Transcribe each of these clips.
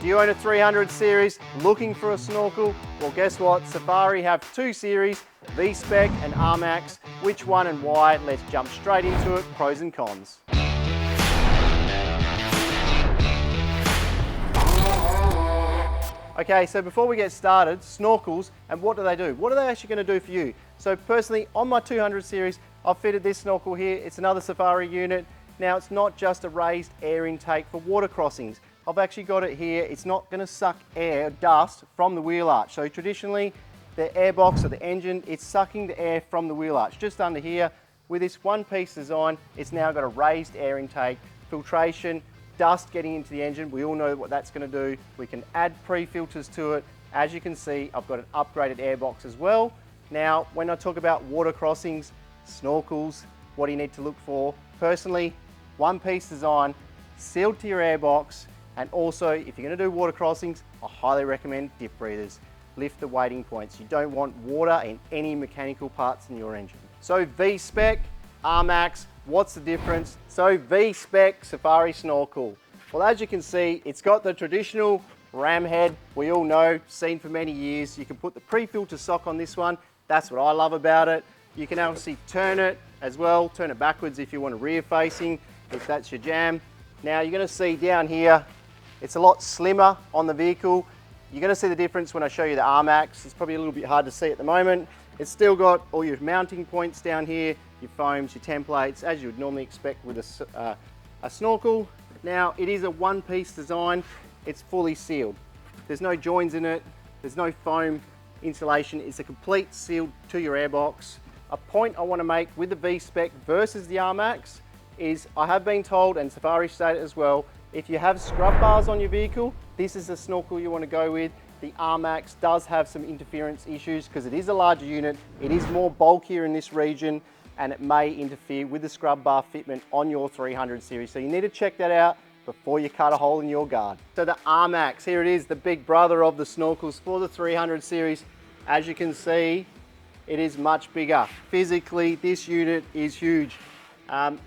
Do you own a 300 series looking for a snorkel? Well, guess what? Safari have two series, V-SPEC and ARMAX. Which one and why? Let's jump straight into it, pros and cons. Okay, so before we get started, snorkels, and what do they do? What are they actually going to do for you? So personally, on my 200 series, I've fitted this snorkel here. It's another Safari unit. Now, it's not just a raised air intake for water crossings. I've actually got it here. It's not going to suck air, dust from the wheel arch. So traditionally, the airbox or the engine, it's sucking the air from the wheel arch. Just under here, with this one-piece design, it's now got a raised air intake, filtration, dust getting into the engine. We all know what that's going to do. We can add pre-filters to it. As you can see, I've got an upgraded airbox as well. Now, when I talk about water crossings, snorkels, what do you need to look for? Personally, one-piece design, sealed to your airbox, and also, if you're going to do water crossings, I highly recommend dip breathers. Lift the weighting points. You don't want water in any mechanical parts in your engine. So V-SPEC, ARMAX, what's the difference? So V-SPEC Safari Snorkel. Well, as you can see, it's got the traditional ram head. We all know, seen for many years. You can put the pre-filter sock on this one. That's what I love about it. You can obviously turn it as well, turn it backwards if you want a rear facing, if that's your jam. Now you're going to see down here, it's a lot slimmer on the vehicle. You're going to see the difference when I show you the ARMAX. It's probably a little bit hard to see at the moment. It's still got all your mounting points down here, your foams, your templates, as you would normally expect with a snorkel. Now, it is a one-piece design. It's fully sealed. There's no joins in it. There's no foam insulation. It's a complete sealed to your airbox. A point I want to make with the V-SPEC versus the ARMAX is I have been told, and Safari stated as well, if you have scrub bars on your vehicle, this is the snorkel you want to go with. The ARMAX does have some interference issues because it is a larger unit, it is more bulkier in this region, and it may interfere with the scrub bar fitment on your 300 series. So you need to check that out before you cut a hole in your guard. So the ARMAX, here it is, the big brother of the snorkels for the 300 series. As you can see, it is much bigger. Physically, this unit is huge.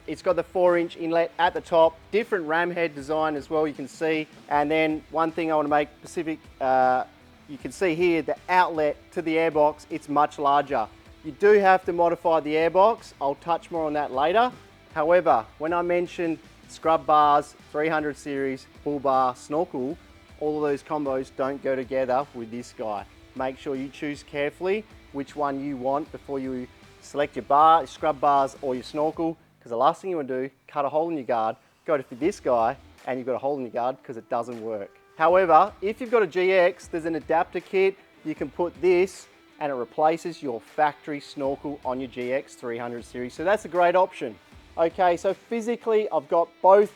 It's got the 4-inch inlet at the top, different ram head design as well, you can see. And then one thing I want to make specific, you can see here the outlet to the airbox, it's much larger. You do have to modify the airbox. I'll touch more on that later. However, when I mentioned scrub bars, 300 series, bull bar, snorkel, all of those combos don't go together with this guy. Make sure you choose carefully which one you want before you select your bar, scrub bars or your snorkel, because the last thing you want to do, cut a hole in your guard, go to fit this guy and you've got a hole in your guard because it doesn't work. However, if you've got a GX, there's an adapter kit. You can put this and it replaces your factory snorkel on your GX 300 series. So that's a great option. Okay, so physically I've got both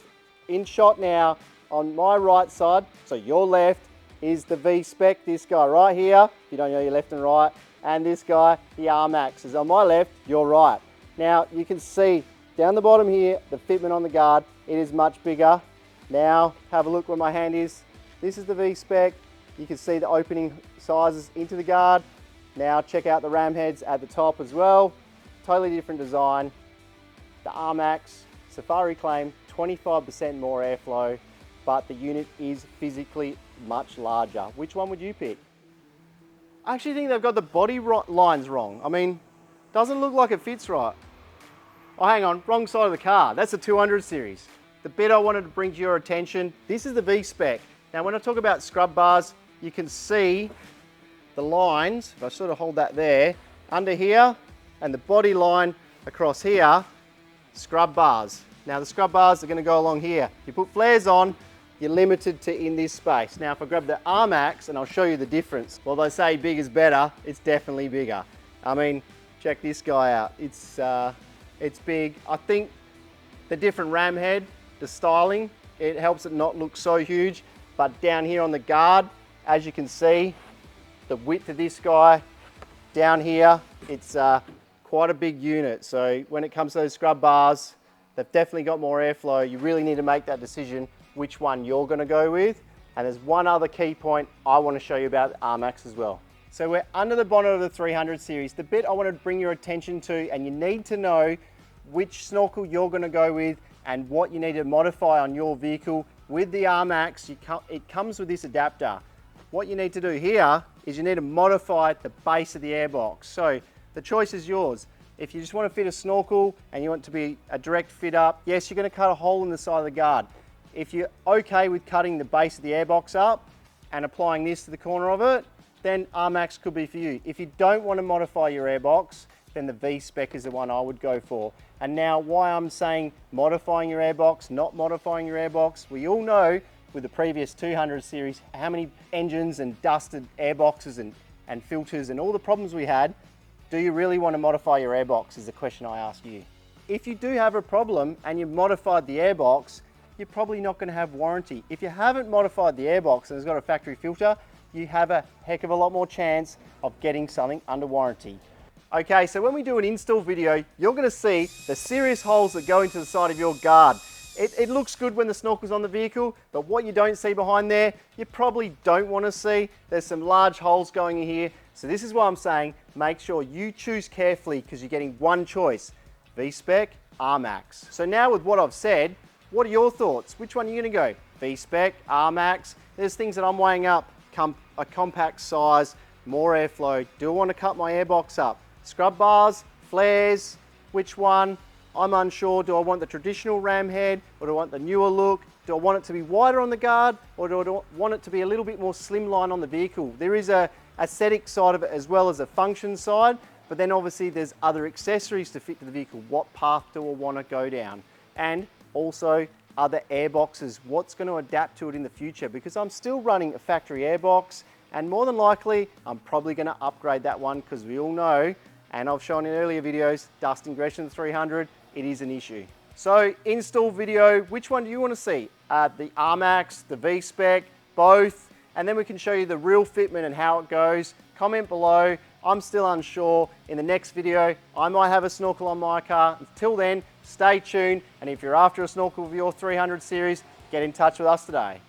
in shot now. On my right side, so your left, is the V-SPEC, this guy right here, if you don't know your left and right, and this guy, the ARMAX, is on my left, your right. Now you can see down the bottom here, the fitment on the guard, it is much bigger. Now have a look where my hand is. This is the V-SPEC. You can see the opening sizes into the guard. Now check out the ram heads at the top as well. Totally different design. The ARMAX, Safari claim 25% more airflow, but the unit is physically much larger. Which one would you pick? I actually think they've got the body lines wrong. I mean, doesn't look like it fits right. Oh, hang on, wrong side of the car. That's a 200 series. The bit I wanted to bring to your attention, this is the V-SPEC. Now, when I talk about scrub bars, you can see the lines, if I sort of hold that there, under here, and the body line across here, scrub bars. Now, the scrub bars are going to go along here. If you put flares on, you're limited to in this space. Now, if I grab the ARMAX, and I'll show you the difference. Well, they say big is better, it's definitely bigger. I mean, check this guy out. It's big. I think the different ram head, the styling, it helps it not look so huge. But down here on the guard, as you can see, the width of this guy down here, it's quite a big unit. So when it comes to those scrub bars, they've definitely got more airflow. You really need to make that decision which one you're going to go with. And there's one other key point I want to show you about the ARMAX as well. So we're under the bonnet of the 300 series. The bit I want to bring your attention to, and you need to know which snorkel you're going to go with and what you need to modify on your vehicle, with the ARMAX, it comes with this adapter. What you need to do here is you need to modify the base of the airbox. So the choice is yours. If you just want to fit a snorkel and you want it to be a direct fit up, yes, you're going to cut a hole in the side of the guard. If you're okay with cutting the base of the airbox up and applying this to the corner of it, then ARMAX could be for you. If you don't want to modify your airbox, then the V-SPEC is the one I would go for. And now why I'm saying modifying your airbox, not modifying your airbox, we all know with the previous 200 series how many engines and dusted airboxes and filters and all the problems we had. Do you really want to modify your airbox is the question I ask you. If you do have a problem and you've modified the airbox, you're probably not going to have warranty. If you haven't modified the airbox and it's got a factory filter, you have a heck of a lot more chance of getting something under warranty. Okay, so when we do an install video, you're going to see the serious holes that go into the side of your guard. It looks good when the snorkel's on the vehicle, but what you don't see behind there, you probably don't want to see. There's some large holes going in here. So this is why I'm saying, make sure you choose carefully because you're getting one choice, V-SPEC, ARMAX. So now with what I've said, what are your thoughts? Which one are you going to go? V-SPEC, ARMAX? There's things that I'm weighing up. A compact size, more airflow. Do I want to cut my airbox up? Scrub bars, flares, which one? I'm unsure. Do I want the traditional ram head or do I want the newer look? Do I want it to be wider on the guard or do I want it to be a little bit more slimline on the vehicle? There is a aesthetic side of it as well as a function side, but then obviously there's other accessories to fit to the vehicle. What path do I want to go down? And also other airboxes, what's going to adapt to it in the future, because I'm still running a factory airbox and more than likely I'm probably going to upgrade that one because we all know, and I've shown in earlier videos, dust ingression 300, it is an issue. So install video, which one do you want to see? The ARMAX, the V-SPEC, both, and then we can show you the real fitment and how it goes. Comment below. I'm still unsure. In the next video, I might have a snorkel on my car. Until then, stay tuned, and if you're after a snorkel of your 300 series, get in touch with us today.